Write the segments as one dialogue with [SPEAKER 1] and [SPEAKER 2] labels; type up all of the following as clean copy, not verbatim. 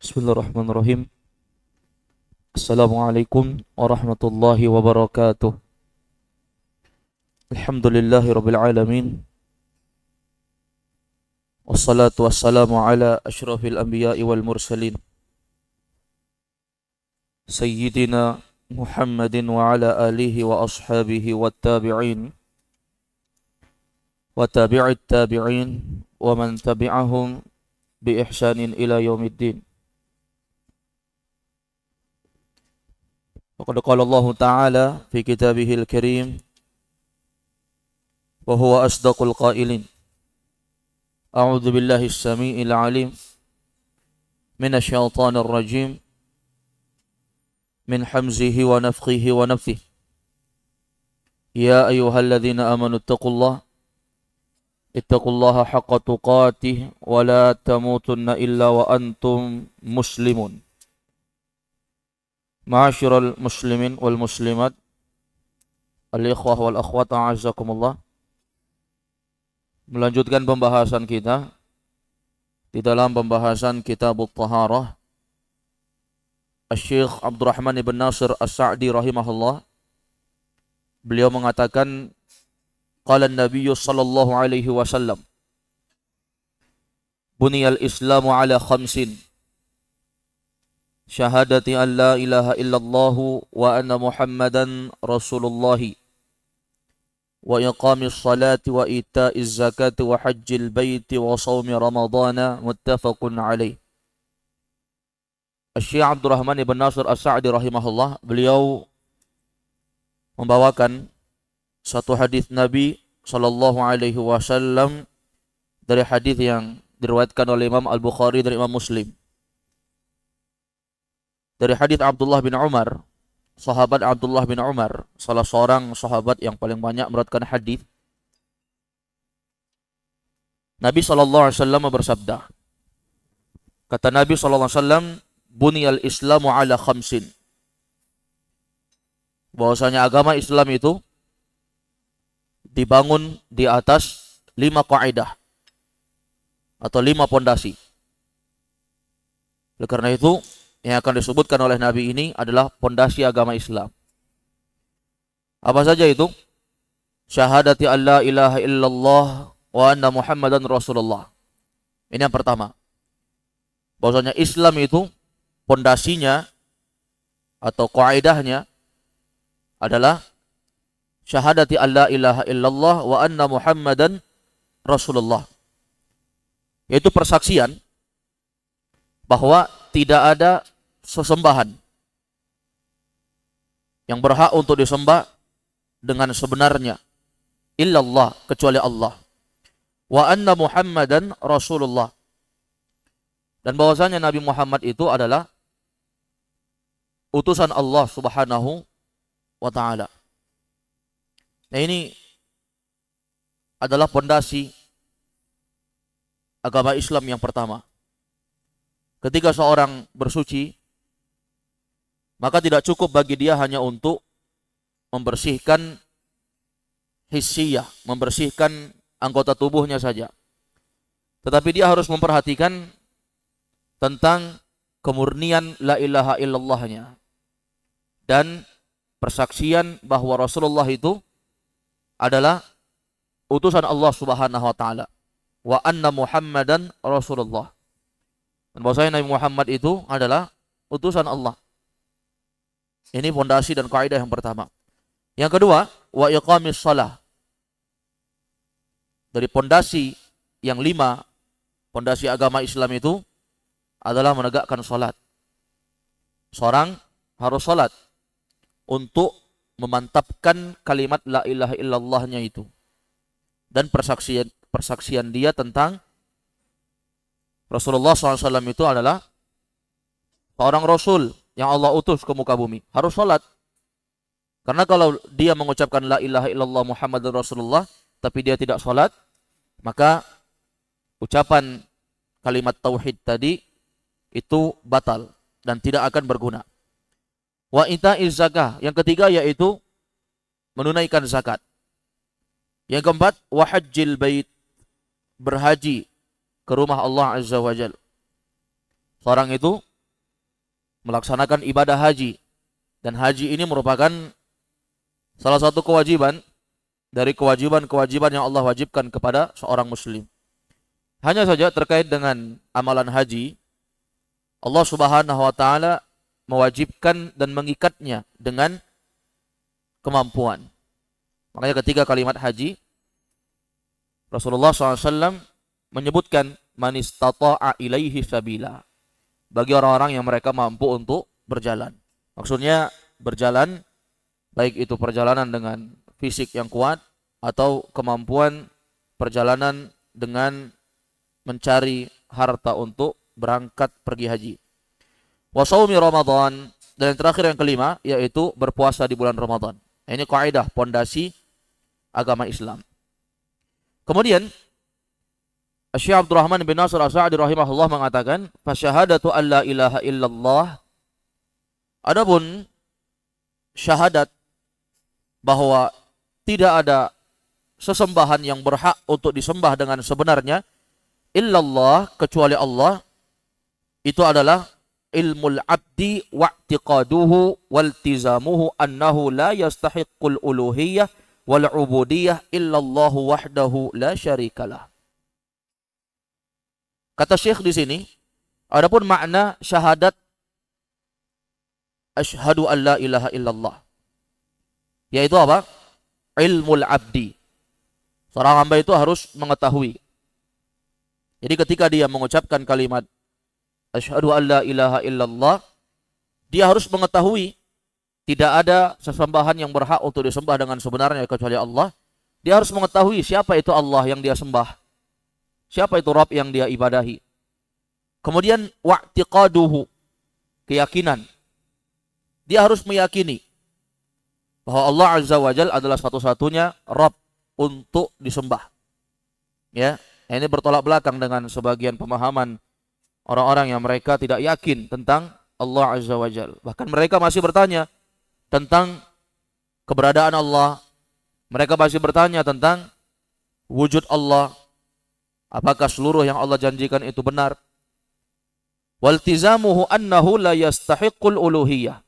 [SPEAKER 1] Bismillahirrahmanirrahim. Assalamualaikum warahmatullahi wabarakatuh. Alhamdulillahi rabbil alamin. Wassalatu wassalamu ala ashrafil anbiya'i wal mursalin. Sayyidina Muhammadin wa ala alihi wa ashabihi wa tabi'in wa tabi'it tabi'in wa man tabi'ahum bi ihsanin ila yaumiddin. وقد قال الله تعالى في كتابه الكريم وهو أصدق القائلين أعوذ بالله السميع العليم من الشيطان الرجيم من حمزه ونفخه ونفثه يا أيها الذين آمنوا اتقوا الله حق تقاته ولا تموتن إلا وأنتم مسلمون. Ma'asyiral muslimin wal muslimat, al-ikhwah wal akhwat, a'azzakumullah. Melanjutkan pembahasan kita di dalam pembahasan Kitabut Taharah, Asy-Syaikh Abdurrahman ibn Nasir As-Sa'di rahimahullah, beliau mengatakan, qala an-nabiy sallallahu alaihi wasallam, buniyal islamu ala khamsin, syahadati an la ilaha illallah wa anna muhammadan rasulullah wa iqamis salati wa ita'iz zakati wa hajjil baiti wa sawmi ramadana muttafaqun alaih. Asy-Syaikh Abdurrahman ibn Nasir As-Sa'di rahimahullah, beliau membawakan satu hadis Nabi sallallahu alaihi wasallam dari hadis yang diriwayatkan oleh Imam Al-Bukhari dan Imam Muslim. Dari hadis Abdullah bin Umar, sahabat Abdullah bin Umar, salah seorang sahabat yang paling banyak meriwayatkan hadis. Nabi SAW bersabda, kata Nabi SAW, buniyal islamu ala khamsin, bahwasanya agama Islam itu dibangun di atas 5 kaidah atau 5 pondasi. Oleh karena itu, yang akan disebutkan oleh Nabi ini adalah pondasi agama Islam. Apa saja itu? Syahadati an la ilaha illallah wa anna muhammadan rasulullah. Ini yang pertama. Bahwasanya Islam itu pondasinya atau kaidahnya adalah syahadati an la ilaha illallah wa anna muhammadan rasulullah. Yaitu persaksian bahwa tidak ada sesembahan yang berhak untuk disembah dengan sebenarnya illallah, kecuali Allah, wa anna muhammadan rasulullah, dan bahwasanya Nabi Muhammad itu adalah utusan Allah subhanahu wa ta'ala. Nah, ini adalah pondasi agama Islam yang pertama. Ketika seorang bersuci, maka tidak cukup bagi dia hanya untuk membersihkan hissiyah, membersihkan anggota tubuhnya saja. Tetapi dia harus memperhatikan tentang kemurnian la ilaha illallahnya dan persaksian bahwa Rasulullah itu adalah utusan Allah Subhanahu wa taala, wa anna Muhammadan Rasulullah. Dan bahwasanya Nabi Muhammad itu adalah utusan Allah. Ini fondasi dan kaidah yang pertama. Yang kedua, wa iqamis shalah. Dari fondasi yang 5, fondasi agama Islam itu adalah menegakkan salat. Seorang harus salat untuk memantapkan kalimat la ilaha illallahnya itu dan persaksian dia tentang Rasulullah SAW itu adalah seorang Rasul yang Allah utus ke muka bumi. Harus sholat. Karena kalau dia mengucapkan la ilaha illallah Muhammadur Rasulullah tapi dia tidak sholat, maka ucapan kalimat tauhid tadi itu batal dan tidak akan berguna. Wa ita'iz zakah, yang ketiga yaitu menunaikan zakat. Yang keempat, wa hajjil bait, berhaji ke rumah Allah Azza wa Jalla. Seorang itu melaksanakan ibadah haji. Dan haji ini merupakan salah satu kewajiban dari kewajiban-kewajiban yang Allah wajibkan kepada seorang muslim. Hanya saja terkait dengan amalan haji, Allah Subhanahu wa taala mewajibkan dan mengikatnya dengan kemampuan. Makanya ketika kalimat haji, Rasulullah SAW menyebutkan man istata'a ilaihi sabila, bagi orang-orang yang mereka mampu untuk berjalan. Maksudnya berjalan, baik itu perjalanan dengan fisik yang kuat atau kemampuan perjalanan dengan mencari harta untuk berangkat pergi haji. Wa shaumi Ramadan, dan yang terakhir yang kelima yaitu berpuasa di bulan Ramadan. Ini kaidah pondasi agama Islam. Kemudian Syekh Abdurrahman bin Nasir As-Sa'di rahimahullah mengatakan, "Fasyahadatu an la ilaha illallah." Adapun syahadat bahwa tidak ada sesembahan yang berhak untuk disembah dengan sebenarnya illallah, kecuali Allah, itu adalah ilmul abdi wa'tiqaduhu waltizamuhu annahu la yastahiqqul uluhiyah wal ubudiyah illallahu wahdahu la syarikalah. Kata Syekh di sini, adapun makna syahadat asyhadu an la ilaha illallah, yaitu apa? Ilmul abdi. Seorang hamba itu harus mengetahui. Jadi ketika dia mengucapkan kalimat asyhadu an la ilaha illallah, dia harus mengetahui tidak ada sesembahan yang berhak untuk disembah dengan sebenarnya kecuali Allah. Dia harus mengetahui siapa itu Allah yang dia sembah, siapa itu Rabb yang dia ibadahi. Kemudian wa'tiqaduhu, keyakinan. Dia harus meyakini bahwa Allah Azza wa Jalla adalah satu-satunya Rabb untuk disembah. Ya, ini bertolak belakang dengan sebagian pemahaman orang-orang yang mereka tidak yakin tentang Allah Azza wa Jalla. Bahkan mereka masih bertanya tentang keberadaan Allah. Mereka masih bertanya tentang wujud Allah. Apakah seluruh yang Allah janjikan itu benar? Waltizamuhu annahu la yastahiqqul uluhiyah.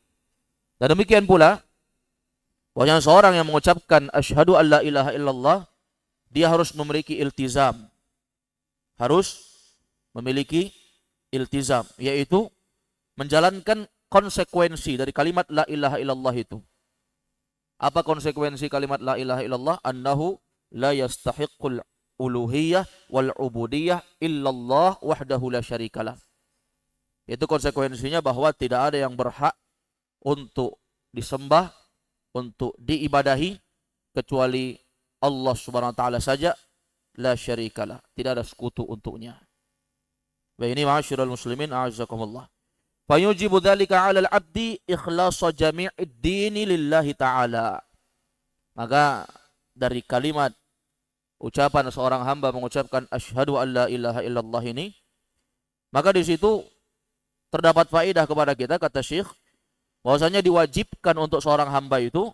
[SPEAKER 1] Dan demikian pula, bahwa seorang yang mengucapkan asyhadu an la ilaha illallah, dia harus memiliki iltizam. Harus memiliki iltizam, yaitu menjalankan konsekuensi dari kalimat la ilaha illallah itu. Apa konsekuensi kalimat la ilaha illallah? Annahu la yastahiqqul uluhiyah wal ubudiyah illallah wahdahu la syarikalah. Itu konsekuensinya bahwa tidak ada yang berhak untuk disembah, untuk diibadahi kecuali Allah Subhanahu wa taala saja, la syarikalah, tidak ada sekutu untuknya. Baik, ini ma'asyiral muslimin a'azzakumullah. Fayujibu dzalika 'alal 'abdi ikhlasa jami'id dini lillahi ta'ala. Maka dari kalimat ucapan seorang hamba mengucapkan asyhadu an la ilaha illallah ini, maka di situ terdapat faedah kepada kita, kata Syekh, bahwasanya diwajibkan untuk seorang hamba itu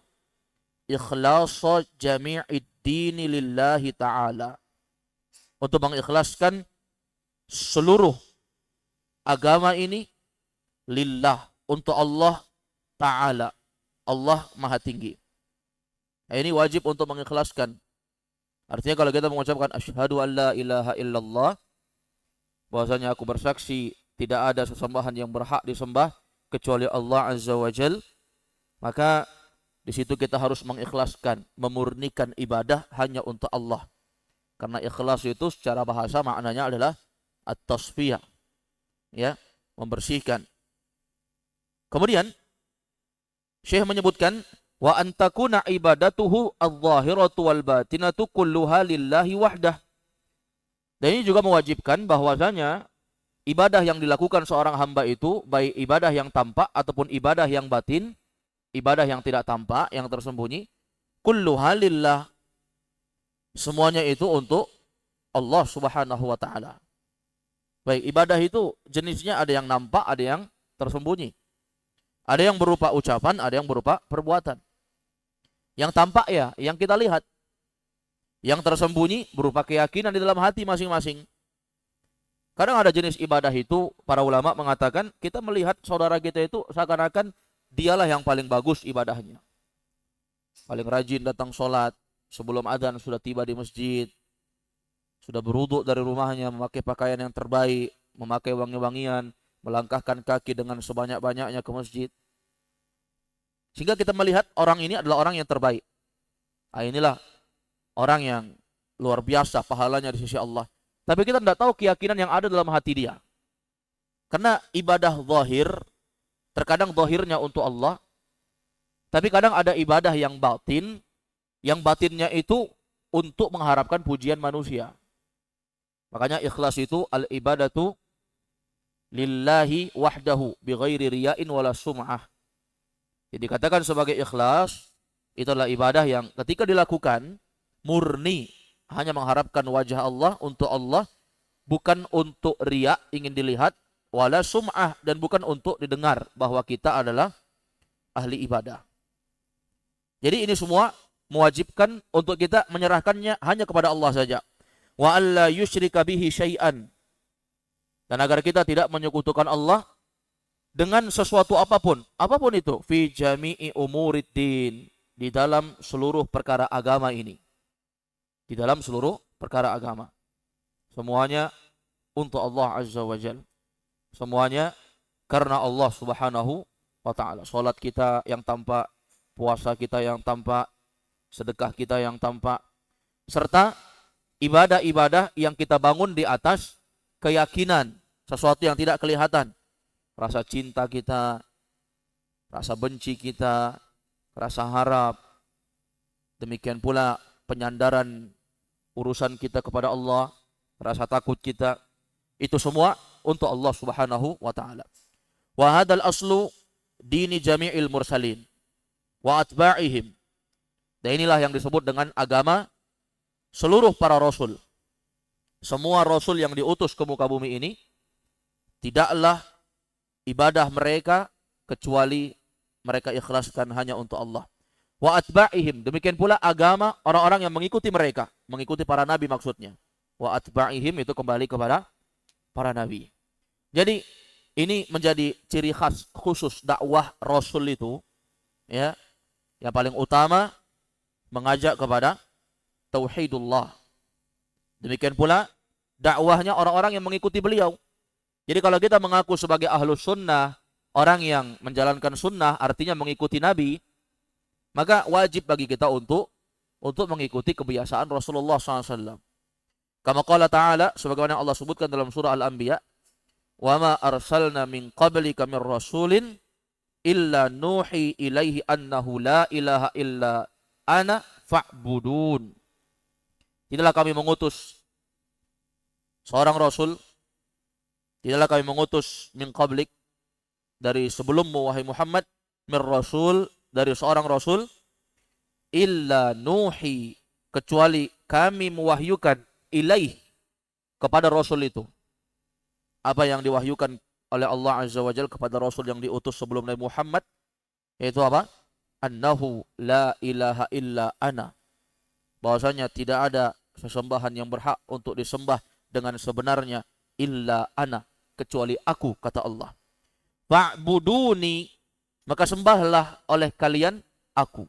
[SPEAKER 1] ikhlasa jami'id dini lillahi ta'ala, untuk mengikhlaskan seluruh agama ini lillah, untuk Allah ta'ala, Allah maha tinggi. Nah, ini wajib untuk mengikhlaskan. Artinya kalau kita mengucapkan asyhadu an la ilaha illallah, bahwasanya aku bersaksi tidak ada sesembahan yang berhak disembah kecuali Allah Azza wa Jal, maka di situ kita harus mengikhlaskan, memurnikan ibadah hanya untuk Allah. Karena ikhlas itu secara bahasa maknanya adalah at-tasfiyah, ya, membersihkan. Kemudian Syekh menyebutkan wa antakuna ibadatuhu adh-dhahiratu wal batinatu kulluha lillahi wahdah. Dan ini juga mewajibkan bahwasanya ibadah yang dilakukan seorang hamba itu, baik ibadah yang tampak ataupun ibadah yang batin, ibadah yang tidak tampak, yang tersembunyi, kulluha lillah, semuanya itu untuk Allah Subhanahu wa taala. Baik, ibadah itu jenisnya ada yang nampak, ada yang tersembunyi. Ada yang berupa ucapan, ada yang berupa perbuatan. Yang tampak ya, yang kita lihat. Yang tersembunyi berupa keyakinan di dalam hati masing-masing. Kadang ada jenis ibadah itu, para ulama mengatakan kita melihat saudara kita itu seakan-akan dialah yang paling bagus ibadahnya. Paling rajin datang sholat, sebelum adzan sudah tiba di masjid, sudah berwudu dari rumahnya, memakai pakaian yang terbaik, memakai wangi-wangian, melangkahkan kaki dengan sebanyak-banyaknya ke masjid. Sehingga kita melihat orang ini adalah orang yang terbaik. Nah, inilah orang yang luar biasa pahalanya di sisi Allah. Tapi kita tidak tahu keyakinan yang ada dalam hati dia. Karena ibadah zahir, terkadang zahirnya untuk Allah, tapi kadang ada ibadah yang batinnya itu untuk mengharapkan pujian manusia. Makanya ikhlas itu al-ibadatu lillahi wahdahu bighairi riya'in wala sum'ah. Jadi dikatakan sebagai ikhlas, itulah ibadah yang ketika dilakukan murni hanya mengharapkan wajah Allah, untuk Allah, bukan untuk riya, ingin dilihat, wala sum'ah, dan bukan untuk didengar bahwa kita adalah ahli ibadah. Jadi ini semua mewajibkan untuk kita menyerahkannya hanya kepada Allah saja. Wa alla yusyrika bihi syai'an. Dan agar kita tidak menyekutukan Allah dengan sesuatu apapun itu, fi jami'i umuriddin, di dalam seluruh perkara agama ini. Di dalam seluruh perkara agama. Semuanya untuk Allah Azza wa Jalla. Semuanya karena Allah Subhanahu wa ta'ala. Salat kita yang tampak, puasa kita yang tampak, sedekah kita yang tampak, serta ibadah-ibadah yang kita bangun di atas keyakinan, sesuatu yang tidak kelihatan. Rasa cinta kita, rasa benci kita, rasa harap. Demikian pula penyandaran urusan kita kepada Allah, rasa takut kita, itu semua untuk Allah Subhanahu wa ta'ala. Wa hadzal aslu dini jami'il mursalin wa atba'ihim. Dan inilah yang disebut dengan agama seluruh para rasul. Semua rasul yang diutus ke muka bumi ini, tidaklah ibadah mereka kecuali mereka ikhlaskan hanya untuk Allah. Wa atba'ihim, demikian pula agama orang-orang yang mengikuti mereka, mengikuti para nabi maksudnya. Wa atba'ihim itu kembali kepada para nabi. Jadi ini menjadi ciri khas khusus dakwah rasul itu, ya. Yang paling utama mengajak kepada tauhidullah. Demikian pula dakwahnya orang-orang yang mengikuti beliau. Jadi kalau kita mengaku sebagai ahlus sunnah, orang yang menjalankan sunnah, artinya mengikuti nabi, maka wajib bagi kita untuk mengikuti kebiasaan Rasulullah SAW. Kama qala ta'ala, sebagaimana Allah sebutkan dalam surah Al-Anbiya, wa ma arsalna min qablika min rasulin illa nuhi ilaihi annahu la ilaha illa ana fa'budun. Tidaklah kami mengutus seorang rasul, tidaklah kami mengutus min qablik, dari sebelummu wahai Muhammad, min rasul, dari seorang rasul, illa nuhi, kecuali kami mewahyukan, ilaih, kepada rasul itu. Apa yang diwahyukan oleh Allah Azza wa Jalla kepada rasul yang diutus sebelum Nabi Muhammad, yaitu apa? Annahu la ilaha illa ana, bahwasanya tidak ada sesembahan yang berhak untuk disembah dengan sebenarnya illa ana, kecuali aku, kata Allah. Fa'buduni, maka sembahlah oleh kalian aku.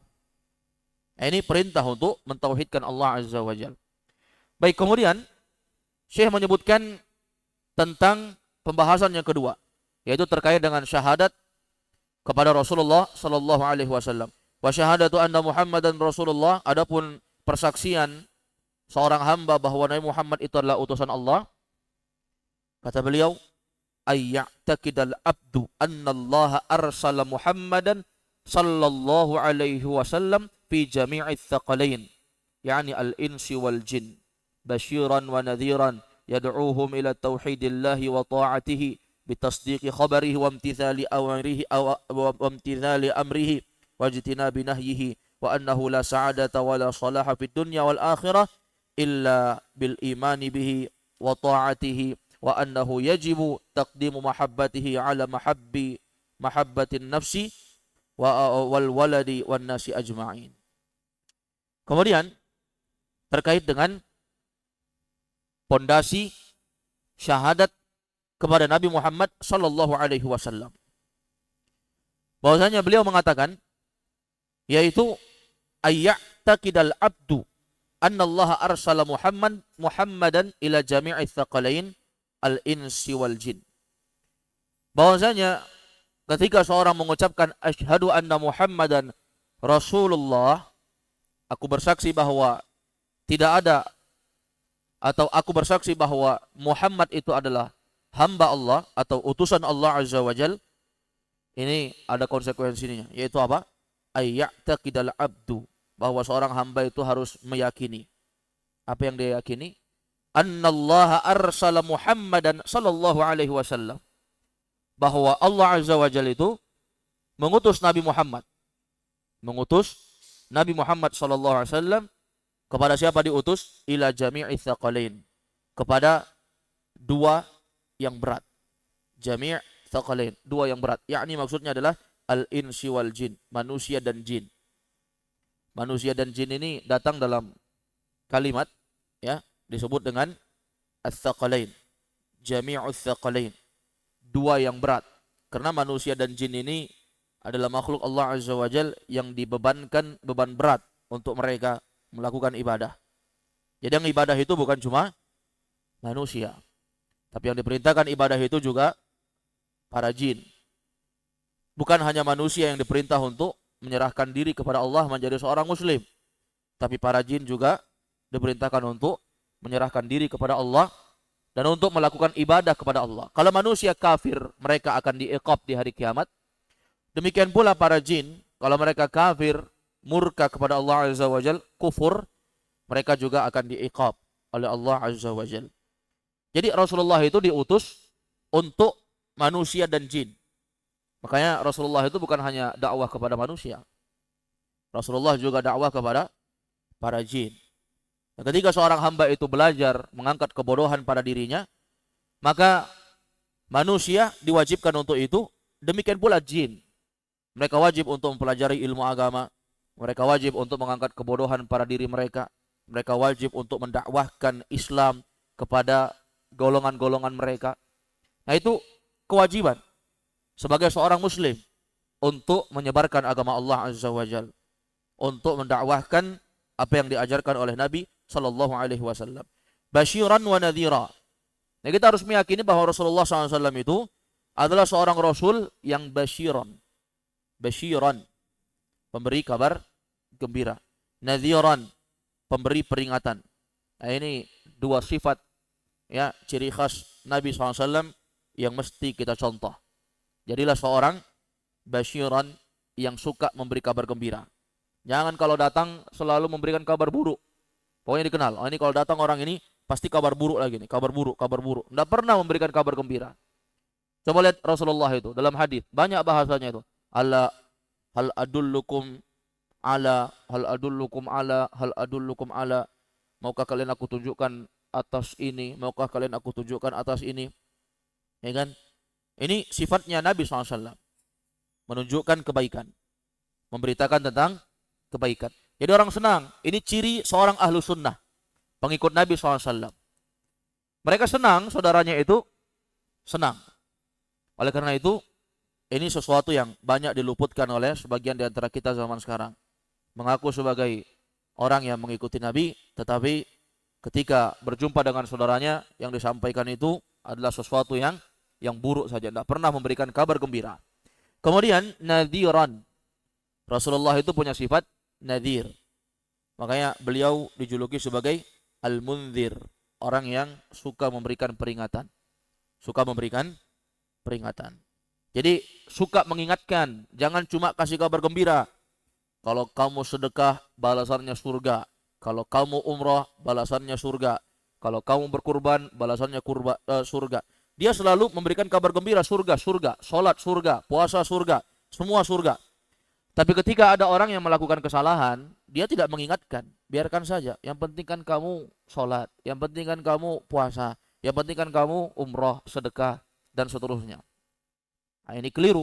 [SPEAKER 1] Ini perintah untuk mentauhidkan Allah Azza wa Jalla. Baik, kemudian Syekh menyebutkan tentang pembahasan yang kedua, yaitu terkait dengan syahadat kepada Rasulullah sallallahu alaihi wasallam. Wa syahadatu anna Muhammadan Rasulullah, adapun persaksian seorang hamba bahwa Nabi Muhammad itu adalah utusan Allah. Kata beliau, ayya'taqidal abdu anna Allah arsala Muhammadan sallallahu alaihi wasallam fi jami'i tsaqalain, yani al-insi wal jin, basyiran wa nadhiran yad'uuhum ila tauhidillahi wa ta'atihi bitasdiqi khabarihi wa imtithali awamrihi wa imtithali amrihi wa ijtinabi nahyihi wa annahu la sa'adata wa la salaha fid dunya wal akhirah illa bil imani bihi wa ta'atihi wa annahu yajibu taqdimu mahabbatihi ala mahabbatin nafsi wal waladi wan nasi ajma'in. Kemudian terkait dengan pondasi syahadat kepada Nabi Muhammad sallallahu alaihi wasallam. Bahwasanya beliau mengatakan, yaitu ayya'taqidal abdu anna Allah arsala Muhammadan ila jami'i tsaqalain al-insi wal jin. Bahwasanya ketika seorang mengucapkan asyhadu anna Muhammadan Rasulullah, aku bersaksi bahwa tidak ada, atau aku bersaksi bahwa Muhammad itu adalah hamba Allah atau utusan Allah Azza wa Jal. Ini ada konsekuensinya, yaitu apa? Ayya'taqidal abdu, bahwa seorang hamba itu harus meyakini. Apa yang dia yakini? Annallaha arsala Muhammadan sallallahu alaihi wasallam, bahwa Allah Azza wa Jalla itu mengutus Nabi Muhammad. Mengutus Nabi Muhammad sallallahu alaihi wasallam kepada siapa diutus? Ila jami'i tsaqalain, kepada dua yang berat. Jami' tsaqalain, dua yang berat. Yakni maksudnya adalah al-insi wal jin, manusia dan jin. Manusia dan jin ini datang dalam kalimat, ya, disebut dengan ats-tsaqalain. Jami'us tsaqalain, dua yang berat. Karena manusia dan jin ini adalah makhluk Allah Azza wa Jal yang dibebankan beban berat untuk mereka melakukan ibadah. Jadi yang ibadah itu bukan cuma manusia, tapi yang diperintahkan ibadah itu juga para jin. Bukan hanya manusia yang diperintah untuk menyerahkan diri kepada Allah menjadi seorang muslim, tapi para jin juga diperintahkan untuk menyerahkan diri kepada Allah dan untuk melakukan ibadah kepada Allah. Kalau manusia kafir, mereka akan diiqab di hari kiamat. Demikian pula para jin, kalau mereka kafir, murka kepada Allah Azza wa Jal, kufur, mereka juga akan diiqab oleh Allah Azza wa Jal. Jadi Rasulullah itu diutus untuk manusia dan jin. Makanya Rasulullah itu bukan hanya dakwah kepada manusia. Rasulullah juga dakwah kepada para jin. Dan ketika seorang hamba itu belajar mengangkat kebodohan pada dirinya, maka manusia diwajibkan untuk itu, demikian pula jin. Mereka wajib untuk mempelajari ilmu agama, mereka wajib untuk mengangkat kebodohan pada diri mereka, mereka wajib untuk mendakwahkan Islam kepada golongan-golongan mereka. Nah, itu kewajiban sebagai seorang muslim untuk menyebarkan agama Allah Azza wa Jalla, untuk mendakwahkan apa yang diajarkan oleh Nabi sallallahu alaihi wasallam. Basyiran wa nadhira. Nah, kita harus meyakini bahwa Rasulullah SAW itu adalah seorang rasul yang basyiran. Basyiran, pemberi kabar gembira. Nadhiran, pemberi peringatan. Nah, ini dua sifat, ya, ciri khas Nabi SAW yang mesti kita contoh. Jadilah seorang basyiran yang suka memberi kabar gembira. Jangan kalau datang selalu memberikan kabar buruk. Pokoknya dikenal, oh ini kalau datang orang ini pasti kabar buruk lagi nih, kabar buruk, kabar buruk. Tidak pernah memberikan kabar gembira. Coba lihat Rasulullah itu dalam hadis, banyak bahasanya itu. Ala hal adullukum ala, hal adullukum ala, hal adullukum ala. Maukah kalian aku tunjukkan atas ini? Maukah kalian aku tunjukkan atas ini? Ya kan? Ini sifatnya Nabi SAW. Menunjukkan kebaikan. Memberitakan tentang kebaikan. Jadi orang senang. Ini ciri seorang ahlu sunnah, pengikut Nabi SAW. Mereka senang, saudaranya itu senang. Oleh karena itu, ini sesuatu yang banyak diluputkan oleh sebagian di antara kita zaman sekarang. Mengaku sebagai orang yang mengikuti Nabi, tetapi ketika berjumpa dengan saudaranya, yang disampaikan itu adalah sesuatu yang buruk saja. Tidak pernah memberikan kabar gembira. Kemudian, nadhiran. Rasulullah itu punya sifat nadhir. Makanya beliau dijuluki sebagai al-munzir, orang yang suka memberikan peringatan. Suka memberikan peringatan. Jadi suka mengingatkan, jangan cuma kasih kabar gembira. Kalau kamu sedekah, balasannya surga. Kalau kamu umrah, balasannya surga. Kalau kamu berkurban, balasannya surga. Dia selalu memberikan kabar gembira, surga, surga, salat surga, puasa surga, semua surga. Tapi ketika ada orang yang melakukan kesalahan, dia tidak mengingatkan. Biarkan saja. Yang penting kan kamu sholat. Yang penting kan kamu puasa. Yang penting kan kamu umroh, sedekah, dan seterusnya. Nah, ini keliru.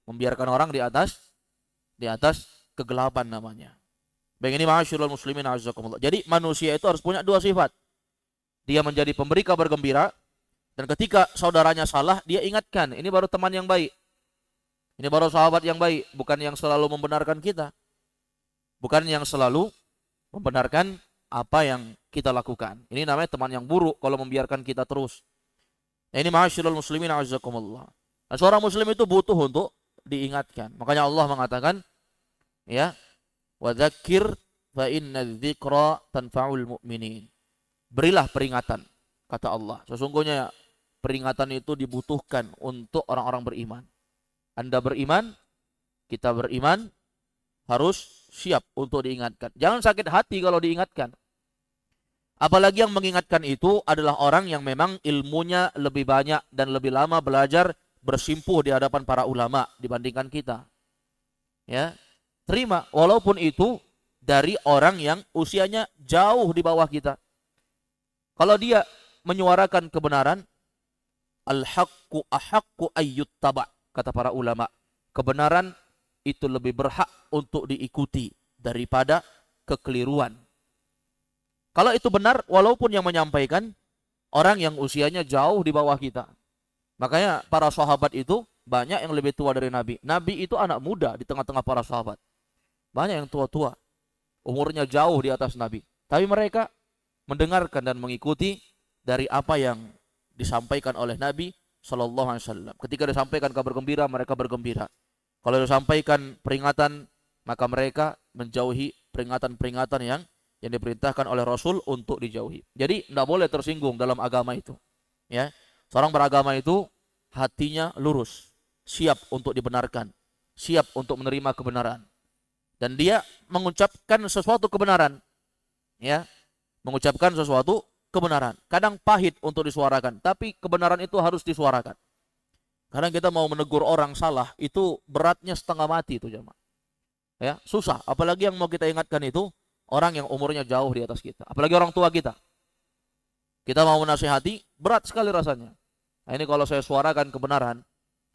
[SPEAKER 1] Membiarkan orang di atas kegelapan namanya. Baik, ini ma'asyiral muslimin azzakumullah. Jadi manusia itu harus punya dua sifat. Dia menjadi pemberi kabar gembira, Dan ketika saudaranya salah, dia ingatkan, ini baru teman yang baik. Ini baru sahabat yang baik, bukan yang selalu membenarkan kita. Bukan yang selalu membenarkan apa yang kita lakukan. Ini namanya teman yang buruk kalau membiarkan kita terus. Nah, ini ma'asyiral muslimin a'azzakumullah. Nah, seorang muslim itu butuh untuk diingatkan. Makanya Allah mengatakan, ya, wa dzakir fa inna dzikra tanfa'ul mu'minin. Berilah peringatan, kata Allah. Sesungguhnya peringatan itu dibutuhkan untuk orang-orang beriman. Anda beriman, kita beriman, harus siap untuk diingatkan. Jangan sakit hati kalau diingatkan. Apalagi yang mengingatkan itu adalah orang yang memang ilmunya lebih banyak dan lebih lama belajar bersimpuh di hadapan para ulama dibandingkan kita. Ya, terima walaupun itu dari orang yang usianya jauh di bawah kita. Kalau dia menyuarakan kebenaran, al-haqqu ahaqqu ayyuttaba, kata para ulama. Kebenaran itu lebih berhak untuk diikuti daripada kekeliruan. Kalau itu benar, walaupun yang menyampaikan orang yang usianya jauh di bawah kita. Makanya para sahabat itu banyak yang lebih tua dari Nabi. Nabi itu anak muda di tengah-tengah para sahabat. Banyak yang tua-tua, umurnya jauh di atas Nabi. Tapi mereka mendengarkan dan mengikuti dari apa yang disampaikan oleh Nabi Shallallahu Alaihi Wasallam. Ketika disampaikan kabar gembira, mereka bergembira. Kalau disampaikan peringatan, maka mereka menjauhi peringatan-peringatan yang diperintahkan oleh Rasul untuk dijauhi. Jadi tidak boleh tersinggung dalam agama itu. Ya, seorang beragama itu hatinya lurus, siap untuk dibenarkan, siap untuk menerima kebenaran, dan dia mengucapkan sesuatu kebenaran. Ya, mengucapkan sesuatu kebenaran. Kadang pahit untuk disuarakan, tapi kebenaran itu harus disuarakan. Kadang kita mau menegur orang salah, itu beratnya setengah mati itu jemaah. Ya, susah. Apalagi yang mau kita ingatkan itu orang yang umurnya jauh di atas kita. Apalagi orang tua kita. Kita mau menasihati, berat sekali rasanya. Nah, ini kalau saya suarakan kebenaran,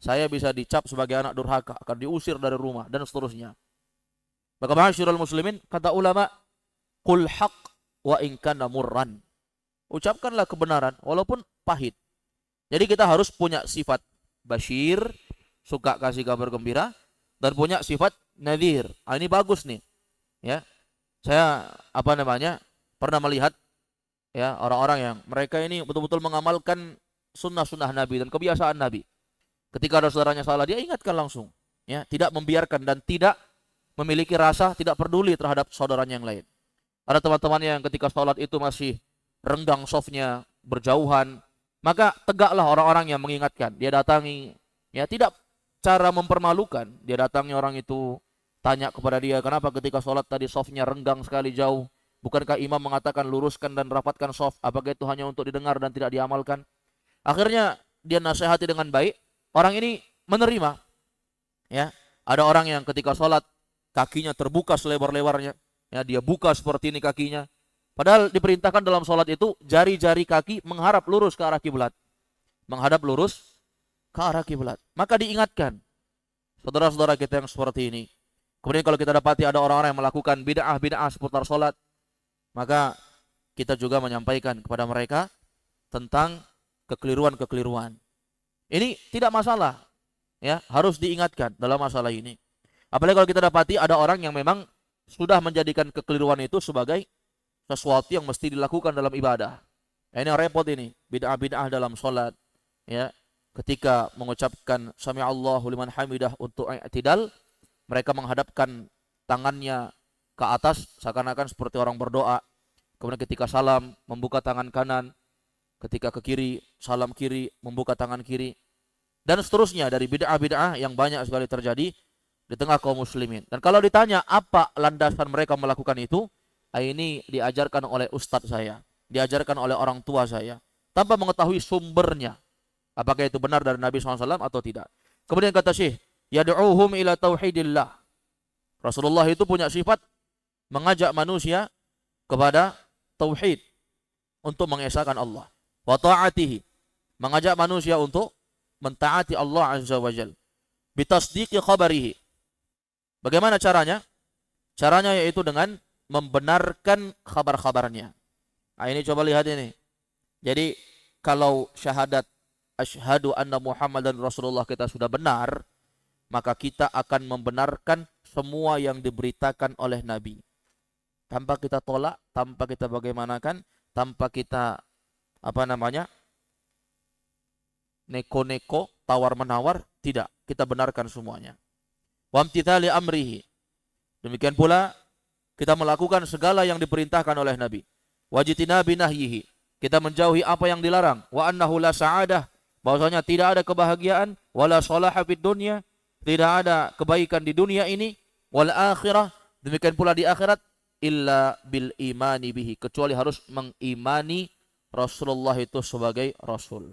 [SPEAKER 1] saya bisa dicap sebagai anak durhaka, akan diusir dari rumah, dan seterusnya. Maka ma'asyiral muslimin, kata ulama, qul haq wa in kana murran. Ucapkanlah kebenaran walaupun pahit. Jadi kita harus punya sifat basyir, suka kasih kabar gembira, dan punya sifat nadhir. Ah, ini bagus nih. Ya. Saya pernah melihat ya orang-orang yang mereka ini betul-betul mengamalkan sunnah-sunnah Nabi dan kebiasaan Nabi. Ketika ada saudaranya salah, dia ingatkan langsung. Ya, tidak membiarkan dan tidak memiliki rasa tidak peduli terhadap saudaranya yang lain. Ada teman-temannya yang ketika sholat itu masih renggang softnya, berjauhan, maka tegaklah orang-orang yang mengingatkan. Dia datangi, ya tidak cara mempermalukan. Dia datangi orang itu, tanya kepada dia, kenapa ketika sholat tadi softnya renggang sekali jauh? Bukankah imam mengatakan luruskan dan rapatkan soft? Apakah itu hanya untuk didengar dan tidak diamalkan? Akhirnya dia nasihati dengan baik. Orang ini menerima. Ya, ada orang yang ketika sholat kakinya terbuka selebar-lebarnya. Ya, dia buka seperti ini kakinya. Padahal diperintahkan dalam sholat itu jari-jari kaki menghadap lurus ke arah kiblat. Menghadap lurus ke arah kiblat. Maka diingatkan saudara-saudara kita yang seperti ini. Kemudian kalau kita dapati ada orang-orang yang melakukan bid'ah seputar sholat, maka kita juga menyampaikan kepada mereka tentang kekeliruan-kekeliruan. Ini tidak masalah, ya, harus diingatkan dalam masalah ini. Apalagi kalau kita dapati ada orang yang memang sudah menjadikan kekeliruan itu sebagai sesuatu yang mesti dilakukan dalam ibadah. Nah, ini repot ini, bid'ah dalam sholat. Ya, ketika mengucapkan sami Allahu liman hamidah untuk i'tidal, mereka menghadapkan tangannya ke atas seakan-akan seperti orang berdoa. Kemudian ketika salam membuka tangan kanan, ketika ke kiri salam kiri membuka tangan kiri, dan seterusnya dari bid'ah yang banyak sekali terjadi di tengah kaum muslimin. Dan kalau ditanya apa landasan mereka melakukan itu, ini diajarkan oleh ustadz saya, diajarkan oleh orang tua saya, tanpa mengetahui sumbernya. Apakah itu benar dari Nabi SAW atau tidak. Kemudian kata Syekh, yad'uhum ila tauhidillah. Rasulullah itu punya sifat mengajak manusia kepada tauhid, untuk mengesahkan Allah. Wa ta'atihi, mengajak manusia untuk mentaati Allah Azza wa Jalla. Bitasdiqi khabarihi. Bagaimana caranya? Caranya yaitu dengan membenarkan kabar-kabarnya. Nah, ini coba lihat ini. Jadi kalau syahadat asyhadu anna Muhammadan Rasulullah kita sudah benar, maka kita akan membenarkan semua yang diberitakan oleh Nabi. Tanpa kita tolak, tanpa kita bagaimanakan, tanpa kita neko-neko, tawar-menawar, tidak. Kita benarkan semuanya. Wa imtithali amrihi. Demikian pula kita melakukan segala yang diperintahkan oleh Nabi. Wajitinabi nahyihi. Kita menjauhi apa yang dilarang. Wa annahu la sa'adah. Bahwasanya tidak ada kebahagiaan. Wala salaha fid dunya. Tidak ada kebaikan di dunia ini. Wal akhirah. Demikian pula di akhirat. Illa bil imani bihi. Kecuali harus mengimani Rasulullah itu sebagai Rasul.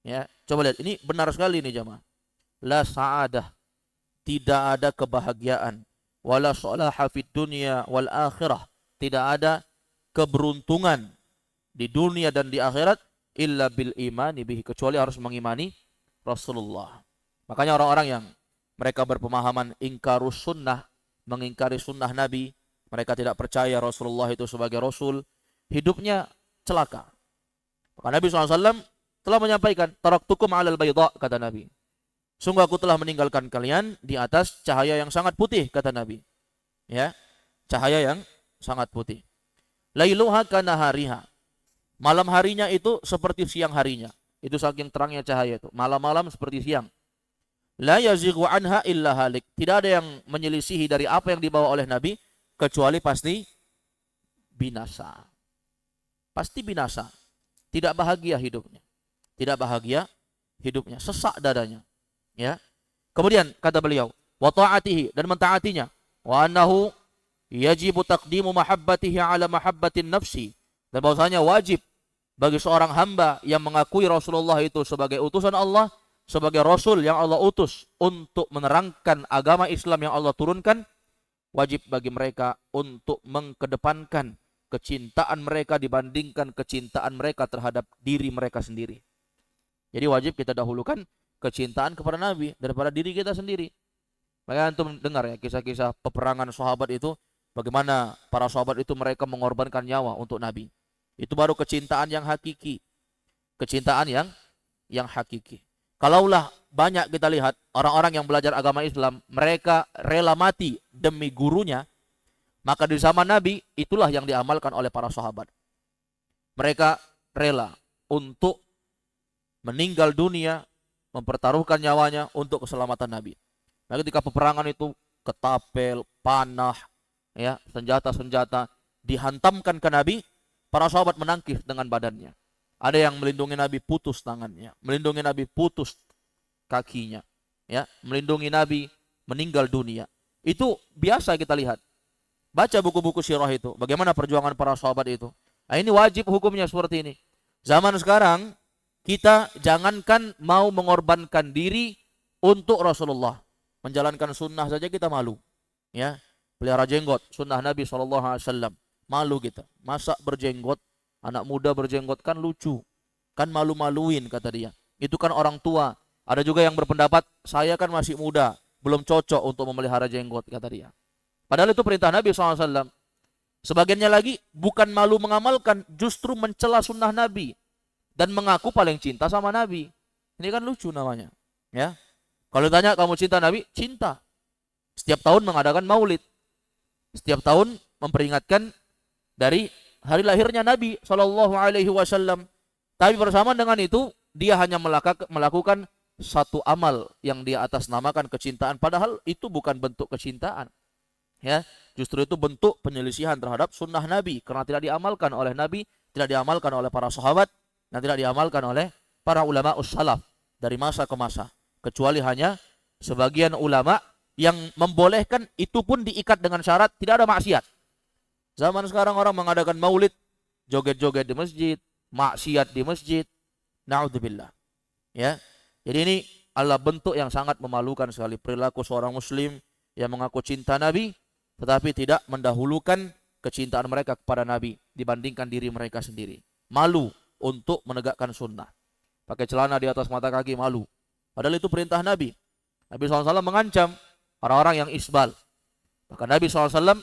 [SPEAKER 1] Ya, coba lihat. Ini benar sekali nih jamaah. La sa'adah. Tidak ada kebahagiaan. Wala salaha fid dunya wal akhirah. Tidak ada keberuntungan di dunia dan di akhirat illa bil imani bihi, kecuali harus mengimani Rasulullah. Makanya orang-orang yang mereka berpemahaman ingkarus sunnah, mengingkari sunnah Nabi, mereka tidak percaya Rasulullah itu sebagai Rasul, hidupnya celaka. Maka Nabi SAW telah menyampaikan, taraktukum alal bayda, kata Nabi. Sungguh aku telah meninggalkan kalian di atas cahaya yang sangat putih, kata Nabi. Ya, cahaya yang sangat putih. Lailuha kanahariha. Malam harinya itu seperti siang harinya. Itu saking terangnya cahaya itu. Malam-malam seperti siang. La yazighu anha illa halik. Tidak ada yang menyelisihi dari apa yang dibawa oleh Nabi kecuali pasti binasa. Pasti binasa. Tidak bahagia hidupnya. Tidak bahagia hidupnya. Sesak dadanya. Ya. Kemudian kata beliau, wa ta'atihi, dan mentaatinya. Wa annahu yajibu taqdimu mahabbatihi ala mahabbatin nafsi. Dan bahwasanya wajib bagi seorang hamba yang mengakui Rasulullah itu sebagai utusan Allah, sebagai Rasul yang Allah utus untuk menerangkan agama Islam yang Allah turunkan, wajib bagi mereka untuk mengkedepankan kecintaan mereka dibandingkan kecintaan mereka terhadap diri mereka sendiri. Jadi wajib kita dahulukan kecintaan kepada Nabi daripada diri kita sendiri. Maka antum dengar ya kisah-kisah peperangan sahabat itu, bagaimana para sahabat itu mereka mengorbankan nyawa untuk Nabi. Itu baru kecintaan yang hakiki. Kecintaan yang hakiki. Kalaulah banyak kita lihat orang-orang yang belajar agama Islam, mereka rela mati demi gurunya, maka di zaman Nabi itulah yang diamalkan oleh para sahabat. Mereka rela untuk meninggal dunia, mempertaruhkan nyawanya untuk keselamatan Nabi. Nah, ketika peperangan itu ketapel, panah, ya, senjata-senjata dihantamkan ke Nabi, para sahabat menangkis dengan badannya. Ada yang melindungi Nabi putus tangannya, melindungi Nabi putus kakinya, ya, melindungi Nabi meninggal dunia. Itu biasa kita lihat. Baca buku-buku sirah itu, bagaimana perjuangan para sahabat itu. Nah, ini wajib hukumnya seperti ini. Zaman sekarang kita jangankan mau mengorbankan diri untuk Rasulullah, menjalankan sunnah saja kita malu, ya. Pelihara jenggot, sunnah Nabi SAW. Malu kita. Masa berjenggot, anak muda berjenggot kan lucu. Kan malu-maluin kata dia. Itu kan orang tua. Ada juga yang berpendapat, saya kan masih muda, belum cocok untuk memelihara jenggot kata dia. Padahal itu perintah Nabi SAW. Sebagiannya lagi bukan malu mengamalkan, justru mencela sunnah Nabi. Dan mengaku paling cinta sama Nabi. Ini kan lucu namanya. Ya. Kalau ditanya kamu cinta Nabi? Cinta. Setiap tahun mengadakan maulid. Setiap tahun memperingatkan dari hari lahirnya Nabi SAW. Tapi bersamaan dengan itu, dia hanya melakukan satu amal yang dia atasnamakan kecintaan. Padahal itu bukan bentuk kecintaan. Ya, justru itu bentuk penyelisihan terhadap sunnah Nabi. Karena tidak diamalkan oleh Nabi, tidak diamalkan oleh para sahabat, dan tidak diamalkan oleh para ulama ussalaf dari masa ke masa. Kecuali hanya sebagian ulama yang membolehkan, itu pun diikat dengan syarat tidak ada maksiat. Zaman sekarang orang mengadakan maulid, joget-joget di masjid, maksiat di masjid. Na'udzubillah. Ya. Jadi ini adalah bentuk yang sangat memalukan sekali perilaku seorang muslim yang mengaku cinta Nabi tetapi tidak mendahulukan kecintaan mereka kepada Nabi dibandingkan diri mereka sendiri. Malu untuk menegakkan sunnah. Pakai celana di atas mata kaki malu. Padahal itu perintah Nabi. Nabi SAW mengancam orang-orang yang isbal. Maka Nabi SAW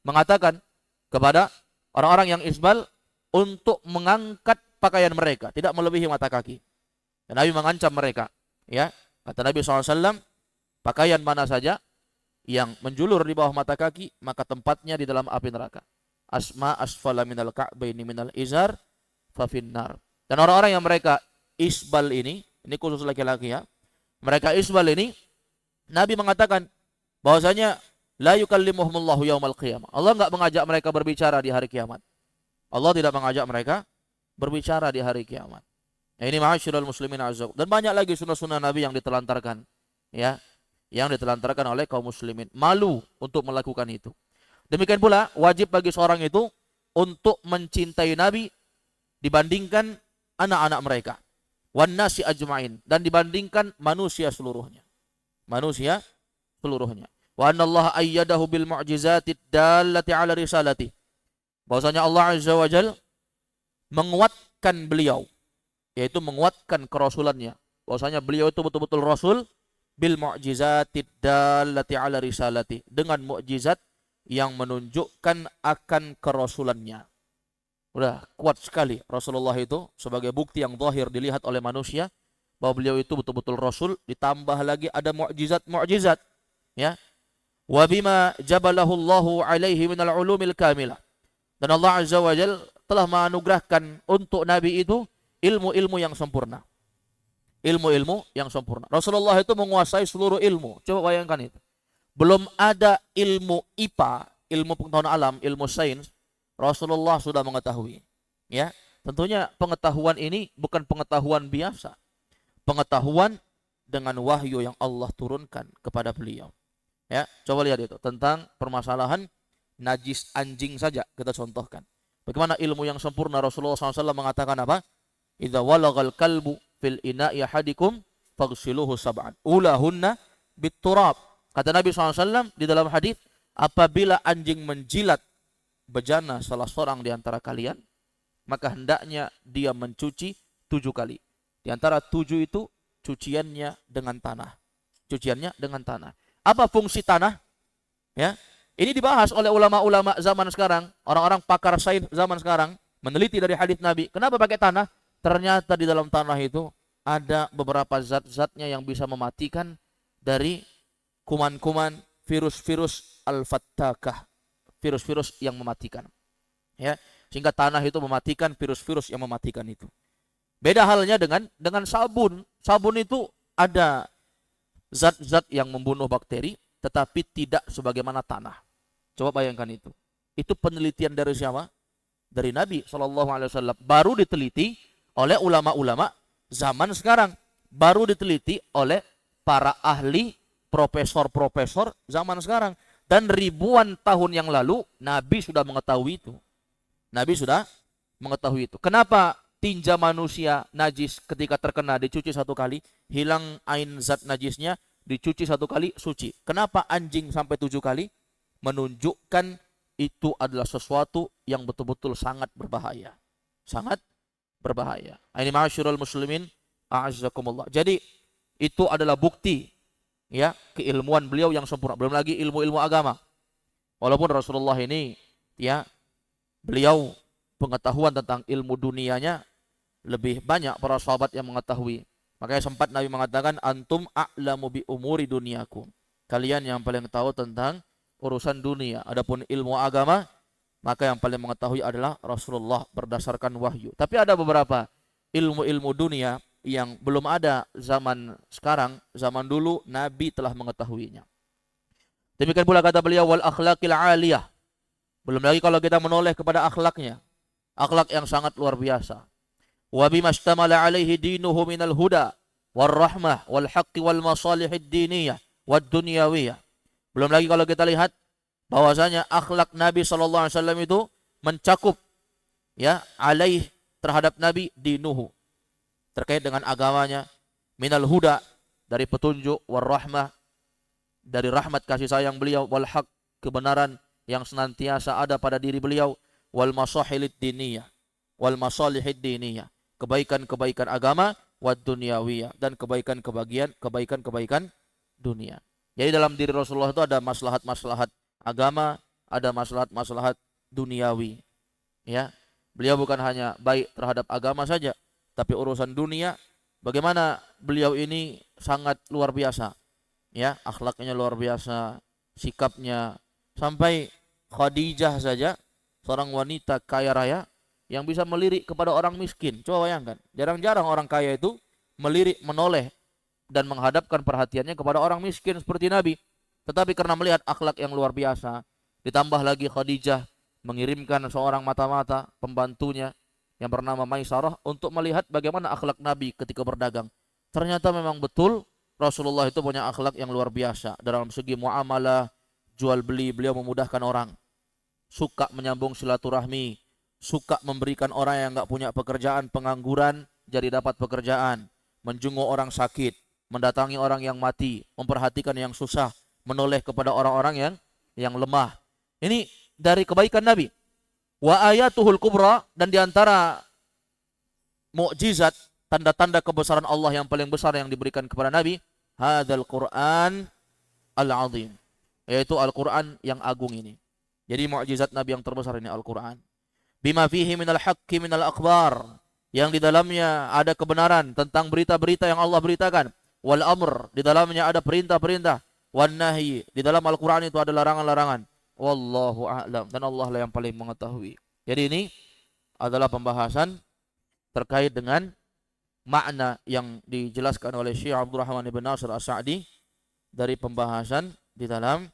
[SPEAKER 1] mengatakan kepada orang-orang yang isbal untuk mengangkat pakaian mereka, tidak melebihi mata kaki. Dan Nabi mengancam mereka, ya. Kata Nabi SAW, pakaian mana saja yang menjulur di bawah mata kaki, maka tempatnya di dalam api neraka. Asma asfala minal ka'baini minal izar fa finnar. Dan orang-orang yang mereka isbal ini khusus laki-laki ya. Mereka isbal ini, Nabi mengatakan bahwasanya la yukallimuhumullahu yaumal qiyamah. Allah enggak mengajak mereka berbicara di hari kiamat. Allah tidak mengajak mereka berbicara di hari kiamat. Nah, ini ma'asyiral muslimin azza. Dan banyak lagi sunnah-sunnah Nabi yang ditelantarkan, ya, yang ditelantarkan oleh kaum muslimin. Malu untuk melakukan itu. Demikian pula wajib bagi seorang itu untuk mencintai Nabi dibandingkan anak-anak mereka. Wan nasi ajmain, dan dibandingkan manusia seluruhnya. Manusia seluruhnya. Wa annallaha ayyadahu bil mu'jizatid dallati ala risalati. Bahwasanya Allah Azza wa Jalla menguatkan beliau, yaitu menguatkan kerasulannya. Bahwasanya beliau itu betul-betul rasul bil mu'jizatid dallati ala risalati, dengan mukjizat yang menunjukkan akan kerasulannya. Udah kuat sekali Rasulullah itu sebagai bukti yang zahir dilihat oleh manusia bahwa beliau itu betul-betul rasul, ditambah lagi ada mukjizat-mukjizat, ya. Wa bima jabalahu Allahu alaihi minal ulumil kamilah. Dan Allah Azza wa Jalla telah menganugerahkan untuk Nabi itu ilmu-ilmu yang sempurna. Ilmu-ilmu yang sempurna. Rasulullah itu menguasai seluruh ilmu. Coba bayangkan itu. Belum ada ilmu IPA, ilmu pengetahuan alam, ilmu sains, Rasulullah sudah mengetahui. Ya, tentunya pengetahuan ini bukan pengetahuan biasa. Pengetahuan dengan wahyu yang Allah turunkan kepada beliau. Ya, coba lihat itu tentang permasalahan najis anjing saja kita contohkan. Bagaimana ilmu yang sempurna. Rasulullah SAW mengatakan apa? Idza walagal kalbu fil ina'i ahadikum faghsiluhu sab'an ulahunna bitturab. Kata Nabi SAW di dalam hadis, apabila anjing menjilat bejana salah seorang di antara kalian, maka hendaknya dia mencuci 7 kali. Di antara 7 itu cuciannya dengan tanah. Cuciannya dengan tanah. Apa fungsi tanah? Ya, ini dibahas oleh ulama-ulama zaman sekarang, orang-orang pakar sains zaman sekarang meneliti dari hadis Nabi. Kenapa pakai tanah? Ternyata di dalam tanah itu ada beberapa zat-zatnya yang bisa mematikan dari kuman-kuman, virus-virus al-fattakah, virus-virus yang mematikan. Ya, sehingga tanah itu mematikan virus-virus yang mematikan itu. Beda halnya dengan sabun. Sabun itu ada zat-zat yang membunuh bakteri, tetapi tidak sebagaimana tanah. Coba bayangkan itu. Itu penelitian dari siapa? Dari Nabi SAW. Baru diteliti oleh ulama-ulama zaman sekarang. Baru diteliti oleh para ahli, profesor-profesor zaman sekarang. Dan ribuan tahun yang lalu Nabi sudah mengetahui itu. Nabi sudah mengetahui itu. Kenapa tinja manusia najis ketika terkena dicuci 1 kali, hilang ain zat najisnya, dicuci 1 kali, suci. Kenapa anjing sampai 7 kali? Menunjukkan itu adalah sesuatu yang betul-betul sangat berbahaya. Sangat berbahaya. Ini ma'asyiral muslimin a'azzakumullah. Jadi itu adalah bukti, ya, keilmuan beliau yang sempurna. Belum lagi ilmu-ilmu agama. Walaupun Rasulullah ini, ya, beliau pengetahuan tentang ilmu dunianya lebih banyak para sahabat yang mengetahui. Makanya sempat Nabi mengatakan, antum a'lamu bi umuri dunyakum. Kalian yang paling tahu tentang urusan dunia. Adapun ilmu agama, maka yang paling mengetahui adalah Rasulullah berdasarkan wahyu. Tapi ada beberapa ilmu-ilmu dunia yang belum ada zaman sekarang. Zaman dulu Nabi telah mengetahuinya. Demikian pula kata beliau, wal akhlaqil aliyah. Belum lagi kalau kita menoleh kepada akhlaknya. Akhlak yang sangat luar biasa. Wa bimastamala alaihi dinuhu minal huda wal rahmah wal haqqi wal masalihid diniyah wad dunyawiyah. Belum lagi kalau kita lihat bahwasanya akhlak Nabi SAW itu mencakup, ya, alaih terhadap Nabi dinuhu, terkait dengan agamanya, minal huda dari petunjuk, wal rahmah dari rahmat kasih sayang beliau, wal haq kebenaran yang senantiasa ada pada diri beliau, wal masalihid diniyah kebaikan-kebaikan agama, wad dunyawiyah dan kebaikan-kebaikan dunia. Jadi dalam diri Rasulullah itu ada maslahat-maslahat agama, ada maslahat-maslahat duniawi, ya. Beliau bukan hanya baik terhadap agama saja, tapi urusan dunia, bagaimana beliau ini sangat luar biasa. Ya, akhlaknya luar biasa, sikapnya, sampai Khadijah saja, seorang wanita kaya raya yang bisa melirik kepada orang miskin. Coba bayangkan, jarang-jarang orang kaya itu melirik, menoleh dan menghadapkan perhatiannya kepada orang miskin seperti Nabi. Tetapi karena melihat akhlak yang luar biasa, ditambah lagi Khadijah mengirimkan seorang mata-mata pembantunya yang bernama Maisarah untuk melihat bagaimana akhlak Nabi ketika berdagang. Ternyata memang betul Rasulullah itu punya akhlak yang luar biasa dalam segi muamalah, jual beli. Beliau memudahkan orang, suka menyambung silaturahmi, suka memberikan orang yang nggak punya pekerjaan, pengangguran jadi dapat pekerjaan, menjenguk orang sakit, mendatangi orang yang mati, memperhatikan yang susah, menoleh kepada orang-orang yang lemah. Ini dari kebaikan Nabi. Wa ayatuhul kubra, dan diantara mukjizat, tanda-tanda kebesaran Allah yang paling besar yang diberikan kepada Nabi, hadzal Quran al-azim, yaitu Al-Quran yang agung ini. Jadi mukjizat Nabi yang terbesar ini Al-Quran. Bima fihi minal haqqi minal akhbar, yang di dalamnya ada kebenaran tentang berita-berita yang Allah beritakan. Wal amr, di dalamnya ada perintah-perintah. Wan nahyi, di dalam Al-Quran itu ada larangan-larangan. Wallahu a'lam, dan Allah lah yang paling mengetahui. Jadi ini adalah pembahasan terkait dengan makna yang dijelaskan oleh Syekh Abdul Rahman ibn Nasir As-Sa'di dari pembahasan di dalam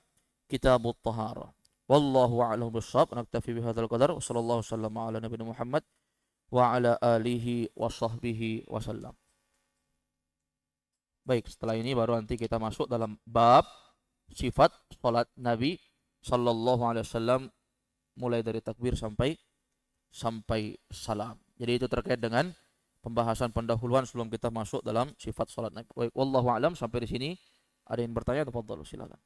[SPEAKER 1] Kitabut Taharah. Wallahu a'lam bissawab. Naktafi bihadzal qadar. Wassallallahu wasallam ala nabiyina Muhammad wa ala alihi wa sahbihi wasallam. Baik, setelah ini baru nanti kita masuk dalam bab sifat salat Nabi sallallahu alaihi wasallam mulai dari takbir sampai salam. Jadi itu terkait dengan pembahasan pendahuluan sebelum kita masuk dalam sifat salat Nabi. Wallahu a'lam. Sampai di sini ada yang bertanya, tafadhalu silakan.